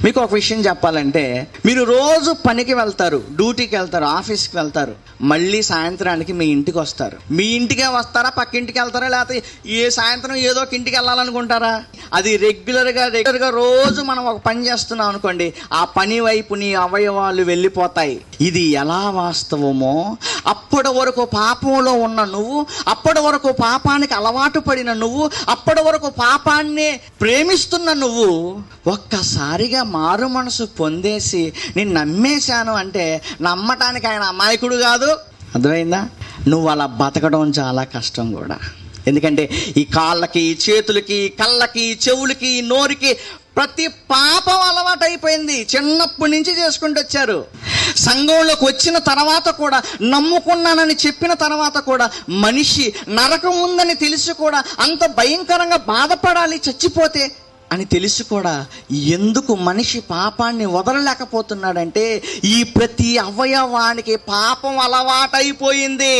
మీకు ఒక విషయం చెప్పాలంటే, మీరు రోజు పనికి వెళ్తారు, డ్యూటీకి వెళ్తారు, ఆఫీస్కి వెళ్తారు, మళ్ళీ సాయంత్రానికి మీ ఇంటికి వస్తారు. మీ ఇంటికే వస్తారా, పక్కింటికి వెళ్తారా, లేకపోతే సాయంత్రం ఏదో ఒక ఇంటికి వెళ్ళాలనుకుంటారా? అది రెగ్యులర్గా రోజు మనం ఒక పని చేస్తున్నాం అనుకోండి, ఆ పని వైపు నీ అవయవాలు వెళ్ళిపోతాయి. ఇది ఎలా వాస్తవమో, అప్పటి వరకు పాపంలో ఉన్న నువ్వు, అప్పటి వరకు పాపానికి అలవాటు పడిన నువ్వు, అప్పటి వరకు పాపాన్ని ప్రేమిస్తున్న నువ్వు ఒక్కసారిగా మారు మనసు పొందేసి నేను నమ్మేశాను అంటే, నమ్మటానికి ఆయన అమాయకుడు కాదు. అర్థమైందా? నువ్వు అలా బతకడం చాలా కష్టం కూడా. ఎందుకంటే ఈ కాళ్ళకి, చేతులకి, కళ్ళకి, చెవులకి, నోరుకి ప్రతి పాపం అలవాటు అయిపోయింది. చిన్నప్పటి నుంచి చేసుకుంటూ వచ్చారు. సంఘంలోకి వచ్చిన తర్వాత కూడా, నమ్ముకున్నానని చెప్పిన తర్వాత కూడా, మనిషి నరకం ఉందని తెలిసి కూడా, అంత భయంకరంగా బాధపడాలి చచ్చిపోతే అని తెలిసి కూడా ఎందుకు మనిషి పాపాన్ని వదలలేకపోతున్నాడంటే, ఈ ప్రతి అవయవానికి పాపం అలవాటైపోయింది.